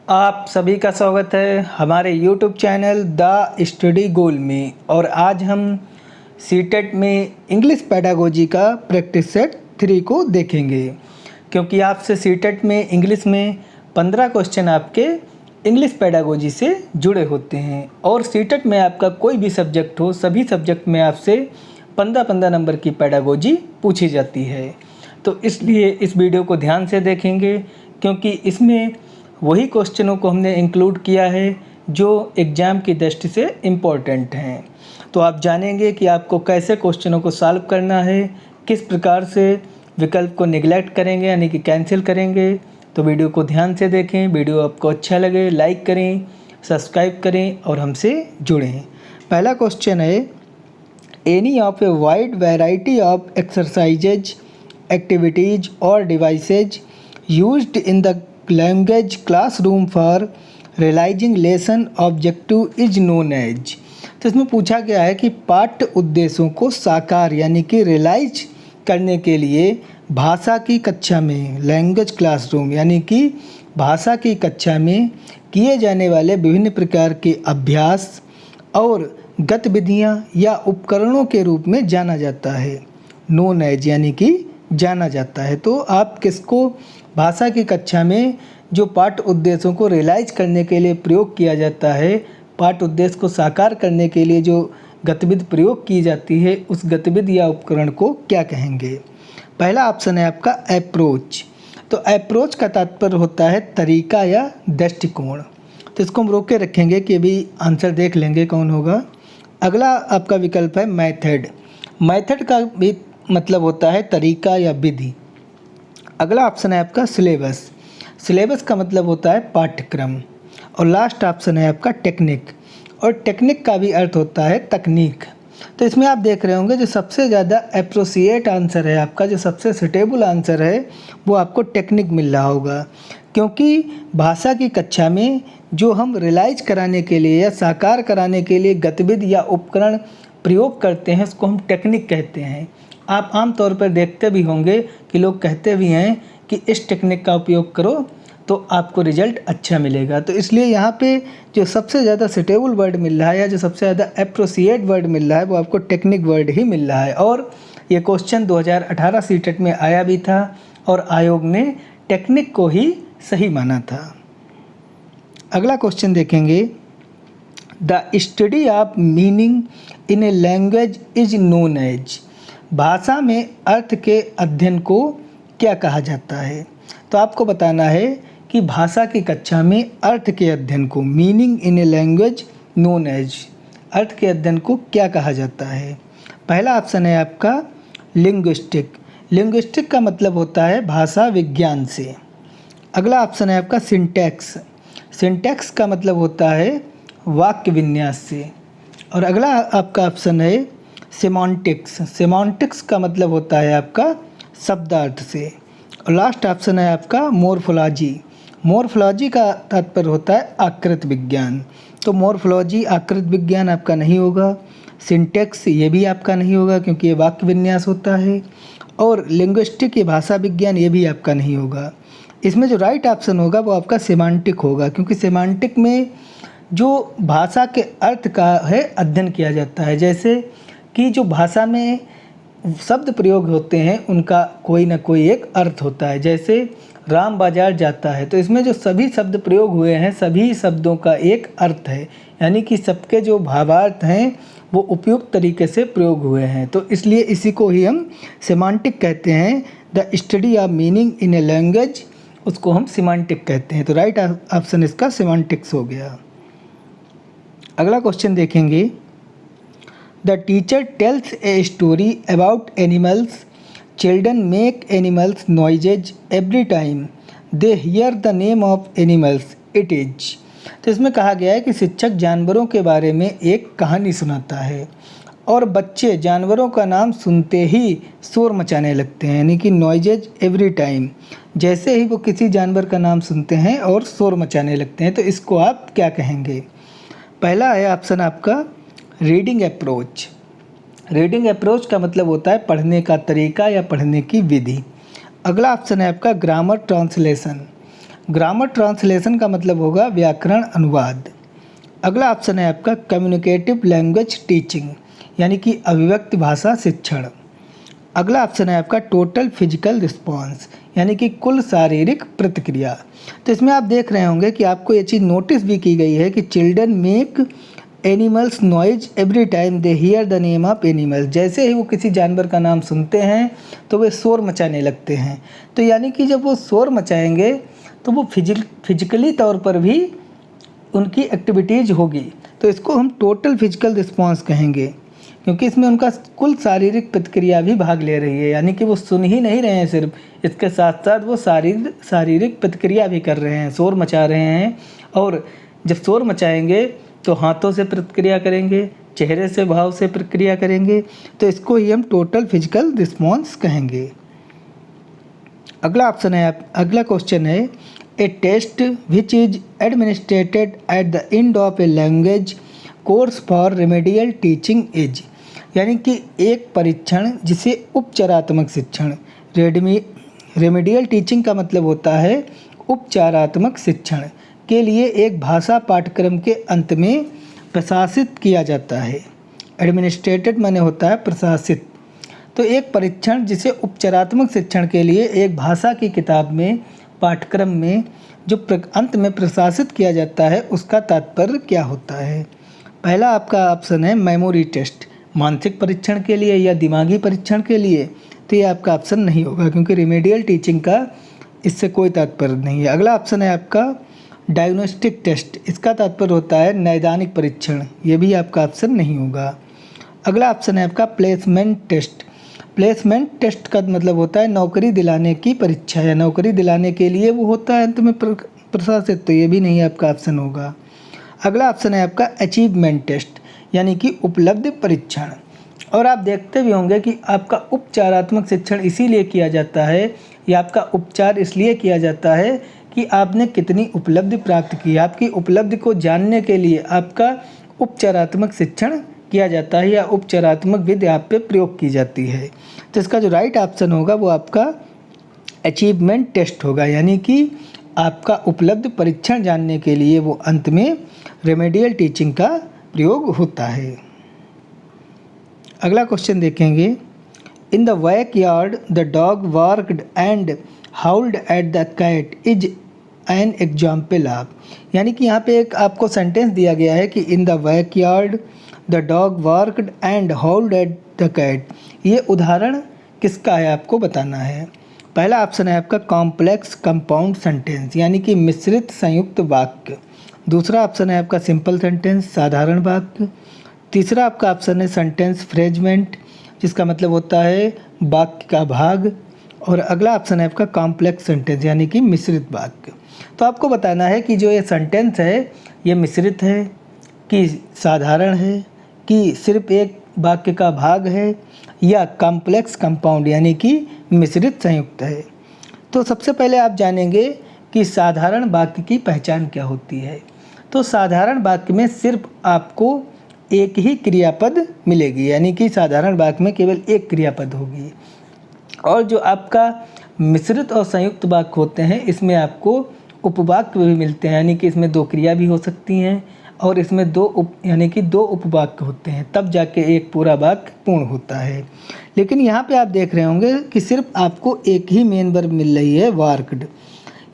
आप सभी का स्वागत है हमारे YouTube चैनल द स्टडी गोल में। और आज हम सीटेट में इंग्लिश पेडागोजी का प्रैक्टिस सेट 3 को देखेंगे, क्योंकि आपसे सीटेट में इंग्लिश में 15 क्वेश्चन आपके इंग्लिश पेडागोजी से जुड़े होते हैं। और सीटेट में आपका कोई भी सब्जेक्ट हो, सभी सब्जेक्ट में आपसे 15-15 नंबर की पेडागोजी पूछी जाती है। तो इसलिए इस वीडियो को ध्यान से देखेंगे, क्योंकि इसमें वही क्वेश्चनों को हमने इंक्लूड किया है जो एग्ज़ाम की दृष्टि से इम्पॉर्टेंट हैं। तो आप जानेंगे कि आपको कैसे क्वेश्चनों को सॉल्व करना है, किस प्रकार से विकल्प को निगलेक्ट करेंगे यानी कि कैंसिल करेंगे। तो वीडियो को ध्यान से देखें। वीडियो आपको अच्छा लगे लाइक करें, सब्सक्राइब करें और हमसे जुड़ें। पहला क्वेश्चन है, any of a wide variety of exercises, activities और devices used in the language classroom for realizing lesson objective is known as. तो इसमें पूछा गया है कि पाठ्य उद्देश्यों को साकार यानी कि रियलाइज करने के लिए भाषा की कक्षा में, लैंग्वेज क्लासरूम यानी कि भाषा की कक्षा में किए जाने वाले विभिन्न प्रकार के अभ्यास और गतिविधियां या उपकरणों के रूप में जाना जाता है। नोन एज यानी कि जाना जाता है। तो आप किसको भाषा की कक्षा में जो पाठ्य उद्देश्यों को रियलाइज करने के लिए प्रयोग किया जाता है, पाठ्य उद्देश्य को साकार करने के लिए जो गतिविधि प्रयोग की जाती है, उस गतिविधि या उपकरण को क्या कहेंगे? पहला ऑप्शन है आपका अप्रोच। तो अप्रोच का तात्पर्य होता है तरीका या दृष्टिकोण। तो इसको हम रोक के रखेंगे कि अभी आंसर देख लेंगे कौन होगा। अगला आपका विकल्प है मेथड। मेथड का भी मतलब होता है तरीका या विधि। अगला ऑप्शन है आपका सिलेबस। सिलेबस का मतलब होता है पाठ्यक्रम। और लास्ट ऑप्शन है आपका टेक्निक। और टेक्निक का भी अर्थ होता है तकनीक। तो इसमें आप देख रहे होंगे जो सबसे ज़्यादा अप्रोप्रिएट आंसर है आपका, जो सबसे सुटेबल आंसर है, वो आपको टेक्निक मिल रहा होगा। क्योंकि भाषा की कक्षा में जो हम रियलाइज कराने के लिए या साकार कराने के लिए गतिविधि या उपकरण प्रयोग करते हैं, उसको हम टेक्निक कहते हैं। आप आम तौर पर देखते भी होंगे कि लोग कहते भी हैं कि इस टेक्निक का उपयोग करो तो आपको रिजल्ट अच्छा मिलेगा। तो इसलिए यहाँ पे जो सबसे ज़्यादा सुटेबल वर्ड मिल रहा है या जो सबसे ज़्यादा अप्रोप्रिएट वर्ड मिल रहा है, वो आपको टेक्निक वर्ड ही मिल रहा है। और ये क्वेश्चन 2018 सीटेट में आया भी था और आयोग ने टेक्निक को ही सही माना था। अगला क्वेश्चन देखेंगे, the study of meaning in a language is known as. भाषा में अर्थ के अध्ययन को क्या कहा जाता है? तो आपको बताना है कि भाषा की कक्षा में अर्थ के अध्ययन को, meaning in a language known as, अर्थ के अध्ययन को क्या कहा जाता है? पहला ऑप्शन है आपका लिंग्विस्टिक। लिंग्विस्टिक का मतलब होता है भाषा विज्ञान से। अगला ऑप्शन है आपका सिंटैक्स। सिंटैक्स का मतलब होता है वाक्य विन्यास से। और अगला आपका ऑप्शन है सेमांटिक्स। सेमांटिक्स का मतलब होता है आपका शब्दार्थ से। और लास्ट ऑप्शन है आपका मोर्फोलॉजी। मोर्फोलॉजी का तात्पर्य होता है आकृति विज्ञान। तो मोर्फोलॉजी आकृति विज्ञान आपका नहीं होगा। सिंटैक्स ये भी आपका नहीं होगा क्योंकि ये वाक्य विन्यास होता है। और लिंग्विस्टिक ये भाषा विज्ञान ये भी आपका नहीं होगा। इसमें जो राइट ऑप्शन होगा वो आपका सेमांटिक होगा, क्योंकि सेमांटिक में जो भाषा के अर्थ का है अध्ययन किया जाता है। जैसे कि जो भाषा में शब्द प्रयोग होते हैं उनका कोई ना कोई एक अर्थ होता है। जैसे राम बाजार जाता है, तो इसमें जो सभी शब्द प्रयोग हुए हैं, सभी शब्दों का एक अर्थ है, यानी कि सबके जो भावार्थ हैं वो उपयुक्त तरीके से प्रयोग हुए हैं। तो इसलिए इसी को ही हम सेमांटिक कहते हैं। The study of meaning in a language, उसको हम सेमांटिक कहते हैं। तो राइट ऑप्शन इसका सेमांटिक्स हो गया। अगला क्वेश्चन देखेंगे, the teacher tales a story about animals. Children make animals noises every time they hear the name of animals it is. तो इसमें कहा गया है कि शिक्षक जानवरों के बारे में एक कहानी सुनाता है और बच्चे जानवरों का नाम सुनते ही शोर मचाने लगते हैं, यानी कि नॉइजेज एवरी टाइम, जैसे ही वो किसी जानवर का नाम सुनते हैं और शोर मचाने लगते हैं। तो इसको आप क्या कहेंगे? पहला है ऑप्शन आपका रीडिंग अप्रोच। रीडिंग अप्रोच का मतलब होता है पढ़ने का तरीका या पढ़ने की विधि। अगला ऑप्शन है आपका ग्रामर ट्रांसलेशन। ग्रामर ट्रांसलेशन का मतलब होगा व्याकरण अनुवाद। अगला ऑप्शन है आपका कम्युनिकेटिव लैंग्वेज टीचिंग, यानी कि अभिव्यक्ति भाषा शिक्षण। अगला ऑप्शन है आपका टोटल फिजिकल रिस्पॉन्स, यानी कि कुल शारीरिक प्रतिक्रिया। तो इसमें आप देख रहे होंगे कि आपको ये चीज़ नोटिस भी की गई है कि children make animals noise every time they hear the name of animals. जैसे ही वो किसी जानवर का नाम सुनते हैं तो वे शोर मचाने लगते हैं। तो यानी कि जब वो शोर मचाएंगे तो वो फिजिकली तौर पर भी उनकी एक्टिविटीज़ होगी। तो इसको हम टोटल फिजिकल रिस्पॉन्स कहेंगे, क्योंकि इसमें उनका कुल शारीरिक प्रतिक्रिया भी भाग ले रही है। यानी कि वो सुन ही नहीं रहे हैं सिर्फ, इसके साथ साथ वो शारीरिक प्रतिक्रिया भी कर रहे हैं, शोर मचा रहे हैं। और जब शोर मचाएंगे तो हाथों से प्रतिक्रिया करेंगे, चेहरे से भाव से प्रतिक्रिया करेंगे। तो इसको ही हम टोटल फिजिकल रिस्पॉन्स कहेंगे। अगला क्वेश्चन है a test which is administered at the end of a language course for remedial teaching is, यानी कि एक परीक्षण जिसे उपचारात्मक शिक्षण, रेमेडियल टीचिंग का मतलब होता है उपचारात्मक शिक्षण के लिए एक भाषा पाठ्यक्रम के अंत में प्रशासित किया जाता है। एडमिनिस्ट्रेटेड माने होता है प्रशासित। तो एक परीक्षण जिसे उपचारात्मक शिक्षण के लिए एक भाषा की किताब में पाठ्यक्रम में जो अंत में प्रशासित किया जाता है, उसका तात्पर्य क्या होता है। पहला आपका ऑप्शन है मेमोरी टेस्ट, मानसिक परीक्षण के लिए या दिमागी परीक्षण के लिए। तो ये आपका ऑप्शन नहीं होगा, क्योंकि रेमेडियल टीचिंग का इससे कोई तात्पर्य नहीं है। अगला ऑप्शन है आपका डायग्नोस्टिक टेस्ट, इसका तात्पर्य होता है नैदानिक परीक्षण, ये भी आपका ऑप्शन नहीं होगा। अगला ऑप्शन है आपका प्लेसमेंट टेस्ट। प्लेसमेंट टेस्ट का मतलब होता है नौकरी दिलाने की परीक्षा या नौकरी दिलाने के लिए वो होता है अंत में प्रशासित, तो ये भी नहीं आपका ऑप्शन होगा। अगला ऑप्शन है आपका अचीवमेंट टेस्ट, यानी कि उपलब्धि परीक्षण। और आप देखते भी होंगे कि आपका उपचारात्मक शिक्षण इसीलिए किया जाता है या आपका उपचार इसलिए किया जाता है कि आपने कितनी उपलब्धि प्राप्त की। आपकी उपलब्धि को जानने के लिए आपका उपचारात्मक शिक्षण किया जाता है या उपचारात्मक विधि आप पे प्रयोग की जाती है। तो इसका जो राइट ऑप्शन होगा वो आपका अचीवमेंट टेस्ट होगा, यानी कि आपका उपलब्धि परीक्षण जानने के लिए वो अंत में रेमेडियल टीचिंग का प्रयोग होता है। अगला क्वेश्चन देखेंगे। In the back yard the dog barked and howled at the cat is an example of, यानी कि यहाँ पे एक आपको सेंटेंस दिया गया है कि in the back yard the dog barked and howled at the cat. ये उदाहरण किसका है आपको बताना है। पहला ऑप्शन है आपका कॉम्प्लेक्स कंपाउंड सेंटेंस, यानी कि मिश्रित संयुक्त वाक्य। दूसरा ऑप्शन है आपका सिंपल सेंटेंस, साधारण वाक्य। तीसरा आपका ऑप्शन है सेंटेंस फ्रेजमेंट, जिसका मतलब होता है वाक्य का भाग। और अगला ऑप्शन है आपका कॉम्प्लेक्स सेंटेंस, यानी कि मिश्रित वाक्य। तो आपको बताना है कि जो ये सेंटेंस है ये मिश्रित है कि साधारण है कि सिर्फ एक वाक्य का भाग है या कॉम्प्लेक्स कंपाउंड, यानी कि मिश्रित संयुक्त है। तो सबसे पहले आप जानेंगे कि साधारण वाक्य की पहचान क्या होती है। तो साधारण वाक्य में सिर्फ आपको एक ही क्रियापद मिलेगी, यानी कि साधारण वाक्य में केवल एक क्रियापद होगी। और जो आपका मिश्रित और संयुक्त वाक्य होते हैं इसमें आपको उपवाक्य भी मिलते हैं, यानी कि इसमें दो क्रिया भी हो सकती हैं और इसमें यानी कि दो उपवाक्य होते हैं, तब जाके एक पूरा वाक्य पूर्ण होता है। लेकिन यहाँ पे आप देख रहे होंगे कि सिर्फ आपको एक ही मेन वर्ब मिल रही है, वार्क्ड,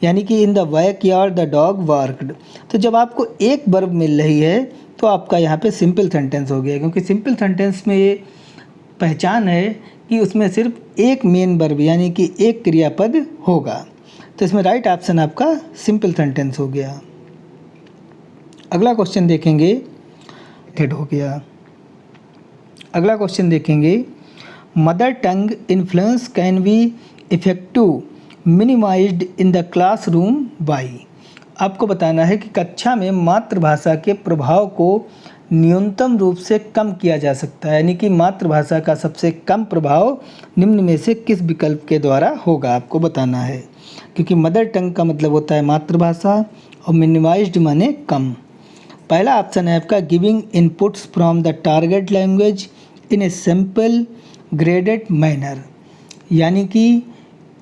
यानी कि in the back yard the dog barked. तो जब आपको एक वर्ब मिल रही है तो आपका यहाँ पे सिंपल सेंटेंस हो गया, क्योंकि सिंपल सेंटेंस में ये पहचान है कि उसमें सिर्फ एक मेन वर्ब यानी कि एक क्रियापद होगा। तो इसमें राइट ऑप्शन आपका सिंपल सेंटेंस हो गया। अगला क्वेश्चन देखेंगे, हेड हो गया। अगला क्वेश्चन देखेंगे, mother tongue influence can be effective minimised in the classroom by. आपको बताना है कि कक्षा में मातृभाषा के प्रभाव को न्यूनतम रूप से कम किया जा सकता है, यानी कि मातृभाषा का सबसे कम प्रभाव निम्न में से किस विकल्प के द्वारा होगा, आपको बताना है। क्योंकि मदर टंग का मतलब होता है मातृभाषा और मिनिमाइज्ड माने कम। पहला ऑप्शन है आपका giving inputs from the target language in a simple graded manner, यानी कि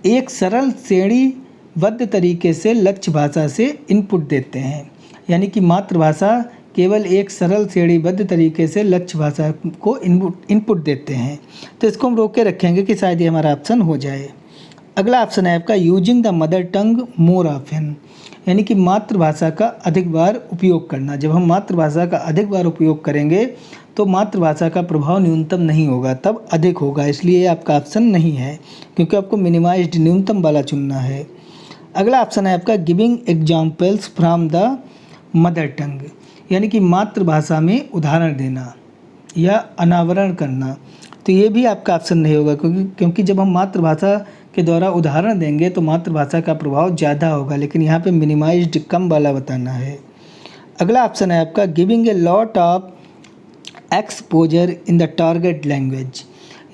एक सरल श्रेणी वद्य तरीके से लक्ष्य भाषा से इनपुट देते हैं। यानी कि मातृभाषा केवल एक सरल श्रेणीबद्ध तरीके से लक्ष्य भाषा को इनपुट देते हैं। तो इसको हम रोक के रखेंगे कि शायद ये हमारा ऑप्शन हो जाए। अगला ऑप्शन है आपका using the mother tongue more often, यानी कि मातृभाषा का अधिक बार उपयोग करना। जब हम मातृभाषा का अधिक बार उपयोग करेंगे तो मातृभाषा का प्रभाव न्यूनतम नहीं होगा, तब अधिक होगा, इसलिए ये आपका ऑप्शन नहीं है, क्योंकि आपको मिनिमाइज्ड न्यूनतम वाला चुनना है। अगला ऑप्शन है आपका giving examples from the mother tongue, यानी कि मातृभाषा में उदाहरण देना या अनावरण करना। तो ये भी आपका ऑप्शन नहीं होगा, क्योंकि जब हम मातृभाषा के द्वारा उदाहरण देंगे तो मातृभाषा का प्रभाव ज़्यादा होगा, लेकिन यहाँ पे मिनिमाइज्ड कम वाला बताना है। अगला ऑप्शन है आपका giving a lot of exposure in the target language,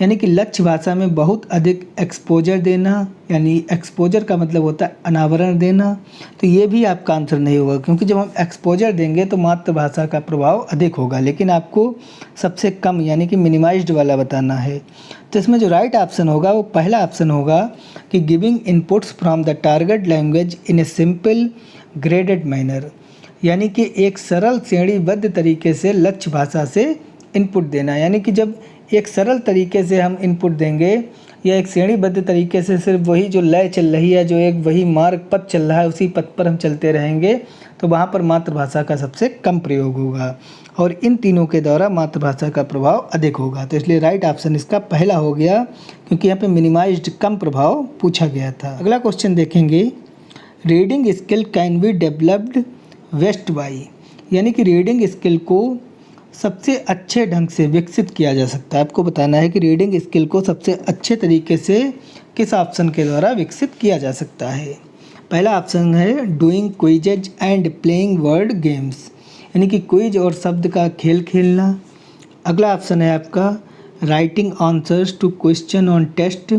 यानी कि लक्ष्य भाषा में बहुत अधिक एक्सपोजर देना, यानी एक्सपोजर का मतलब होता है अनावरण देना। तो ये भी आपका आंसर नहीं होगा, क्योंकि जब हम एक्सपोजर देंगे तो मातृभाषा का प्रभाव अधिक होगा, लेकिन आपको सबसे कम यानी कि मिनिमाइज्ड वाला बताना है। तो इसमें जो राइट ऑप्शन होगा वो पहला ऑप्शन होगा कि giving inputs from the target language in a simple graded manner, यानी कि एक सरल श्रेणीबद्ध तरीके से लक्ष्य भाषा से इनपुट देना। यानी कि जब एक सरल तरीके से हम इनपुट देंगे या एक श्रेणीबद्ध तरीके से सिर्फ वही जो लय चल रही है, जो एक वही मार्ग पथ चल रहा है, उसी पथ पर हम चलते रहेंगे, तो वहाँ पर मातृभाषा का सबसे कम प्रयोग होगा और इन तीनों के द्वारा मातृभाषा का प्रभाव अधिक होगा। तो इसलिए राइट ऑप्शन इसका पहला हो गया, क्योंकि यहाँ पे मिनिमाइज्ड कम प्रभाव पूछा गया था। अगला क्वेश्चन देखेंगे, reading skill can be developed best by, यानी कि रीडिंग स्किल को सबसे अच्छे ढंग से विकसित किया जा सकता है। आपको बताना है कि रीडिंग स्किल को सबसे अच्छे तरीके से किस ऑप्शन के द्वारा विकसित किया जा सकता है। पहला ऑप्शन है doing quizzes and playing word games, यानी कि क्विज और शब्द का खेल खेलना। अगला ऑप्शन है आपका writing answers to question on text,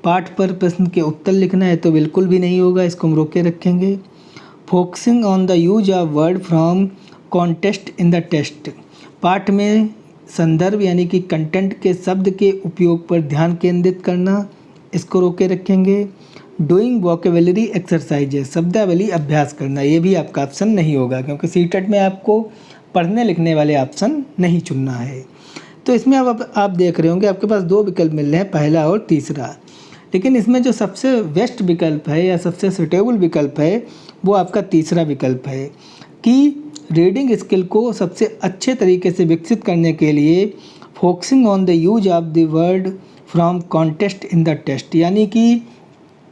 पाठ पर प्रश्न के उत्तर लिखना है, तो बिल्कुल भी नहीं होगा, इसको हम रोक के रखेंगे। Focusing on the use of word from context in the text, पाठ में संदर्भ यानी कि कंटेंट के शब्द के उपयोग पर ध्यान केंद्रित करना, इसको रोके रखेंगे। डूइंग वोकेबलरी एक्सरसाइजेस, शब्दावली अभ्यास करना, ये भी आपका ऑप्शन नहीं होगा, क्योंकि सीटेट में आपको पढ़ने लिखने वाले ऑप्शन नहीं चुनना है। तो इसमें अब आप देख रहे होंगे आपके पास दो विकल्प मिल रहे हैं, पहला और तीसरा, लेकिन इसमें जो सबसे बेस्ट विकल्प है या सबसे सुटेबल विकल्प है वो आपका तीसरा विकल्प है कि रीडिंग स्किल को सबसे अच्छे तरीके से विकसित करने के लिए focusing on the use of the word from context in the text, यानी कि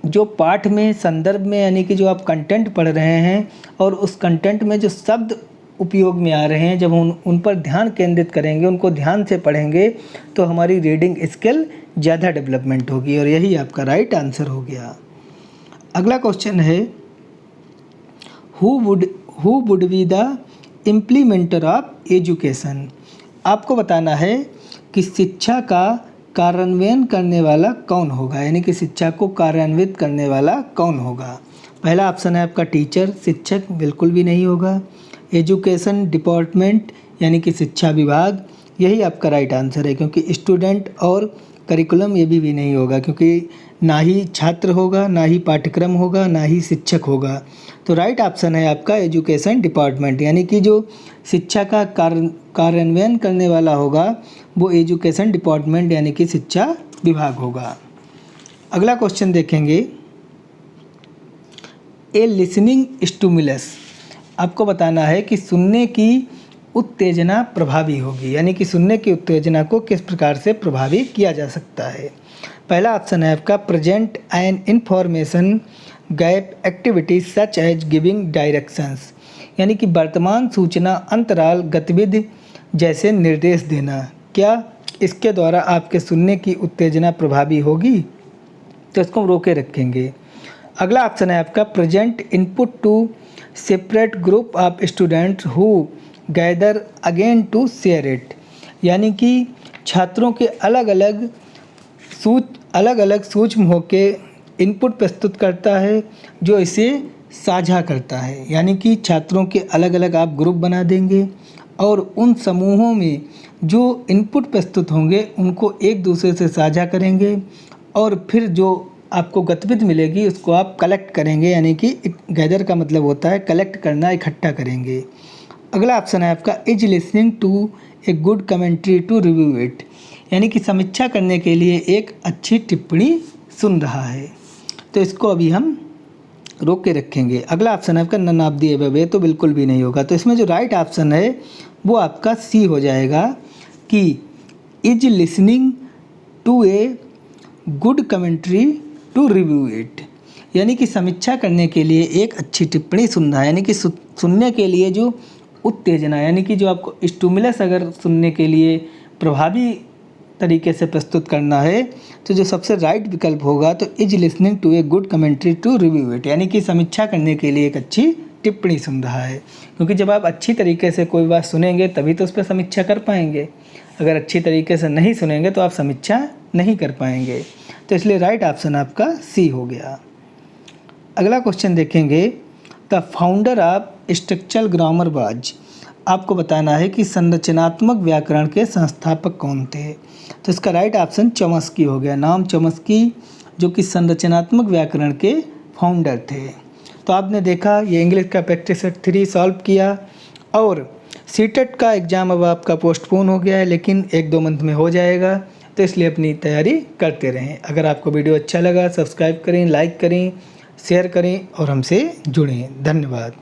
जो पाठ में संदर्भ में यानी कि जो आप कंटेंट पढ़ रहे हैं और उस कंटेंट में जो शब्द उपयोग में आ रहे हैं, जब उन पर ध्यान केंद्रित करेंगे, उनको ध्यान से पढ़ेंगे, तो हमारी रीडिंग स्किल ज़्यादा डेवलपमेंट होगी, और यही आपका राइट आंसर हो गया। अगला क्वेश्चन है who would be the implementer of education, आपको बताना है कि शिक्षा का कार्यान्वयन करने वाला कौन होगा, यानी कि शिक्षा को कार्यान्वित करने वाला कौन होगा। पहला ऑप्शन है आपका टीचर, शिक्षक, बिल्कुल भी नहीं होगा। एजुकेशन डिपार्टमेंट यानी कि शिक्षा विभाग, यही आपका राइट आंसर है, क्योंकि स्टूडेंट और करिकुलम ये भी नहीं होगा, क्योंकि ना ही छात्र होगा, ना ही पाठ्यक्रम होगा, ना ही शिक्षक होगा। तो राइट ऑप्शन है आपका एजुकेशन डिपार्टमेंट, यानी कि जो शिक्षा का कार्यान्वयन करने वाला होगा वो एजुकेशन डिपार्टमेंट यानी कि शिक्षा विभाग होगा। अगला क्वेश्चन देखेंगे, ए लिसनिंग स्टिमुलस, आपको बताना है कि सुनने की उत्तेजना प्रभावी होगी, यानी कि सुनने की उत्तेजना को किस प्रकार से प्रभावी किया जा सकता है। पहला ऑप्शन है आपका present an information gap activity such as giving directions, यानी कि वर्तमान सूचना अंतराल गतिविधि जैसे निर्देश देना, क्या इसके द्वारा आपके सुनने की उत्तेजना प्रभावी होगी, तो इसको हम रोके रखेंगे। अगला ऑप्शन है आपका present input to separate group of students who gather again to share it, यानी कि छात्रों के अलग अलग सूक्ष्म होके इनपुट प्रस्तुत करता है जो इसे साझा करता है, यानी कि छात्रों के अलग अलग आप ग्रुप बना देंगे और उन समूहों में जो इनपुट प्रस्तुत होंगे उनको एक दूसरे से साझा करेंगे और फिर जो आपको गतिविधि मिलेगी उसको आप कलेक्ट करेंगे, यानी कि गैदर का मतलब होता है कलेक्ट करना, इकट्ठा करेंगे। अगला ऑप्शन है आपका is listening to a good commentary to review it, यानी कि समीक्षा करने के लिए एक अच्छी टिप्पणी सुन रहा है। तो इसको अभी हम रोक के रखेंगे। अगला ऑप्शन है आपका नन ऑफ द अबव, तो बिल्कुल भी नहीं होगा। तो इसमें जो राइट ऑप्शन है वो आपका सी हो जाएगा कि is listening to a good commentary to review it, यानी कि समीक्षा करने के लिए एक अच्छी टिप्पणी सुनना है, यानी कि सुनने के लिए जो उत्तेजना, यानी कि जो आपको स्टिमुलस अगर सुनने के लिए प्रभावी तरीके से प्रस्तुत करना है तो जो सबसे राइट विकल्प होगा तो is listening to a good commentary to review it, यानी कि समीक्षा करने के लिए एक अच्छी टिप्पणी सुन रहा है। क्योंकि जब आप अच्छी तरीके से कोई बात सुनेंगे तभी तो उस पर समीक्षा कर पाएंगे, अगर अच्छी तरीके से नहीं सुनेंगे तो आप समीक्षा नहीं कर पाएंगे। तो इसलिए राइट ऑप्शन आपका सी हो गया। अगला क्वेश्चन देखेंगे, the founder of structural grammar was, आपको बताना है कि संरचनात्मक व्याकरण के संस्थापक कौन थे। तो इसका राइट ऑप्शन चॉम्स्की हो गया, नाम चॉम्स्की, जो कि संरचनात्मक व्याकरण के फाउंडर थे। तो आपने देखा ये इंग्लिश का प्रैक्टिस सेट 3 सॉल्व किया और सीटेट का एग्ज़ाम अब आपका पोस्टपोन हो गया है, लेकिन 1-2 मंथ में हो जाएगा, तो इसलिए अपनी तैयारी करते रहें। अगर आपको वीडियो अच्छा लगा सब्सक्राइब करें, लाइक करें, शेयर करें और हमसे जुड़ें। धन्यवाद।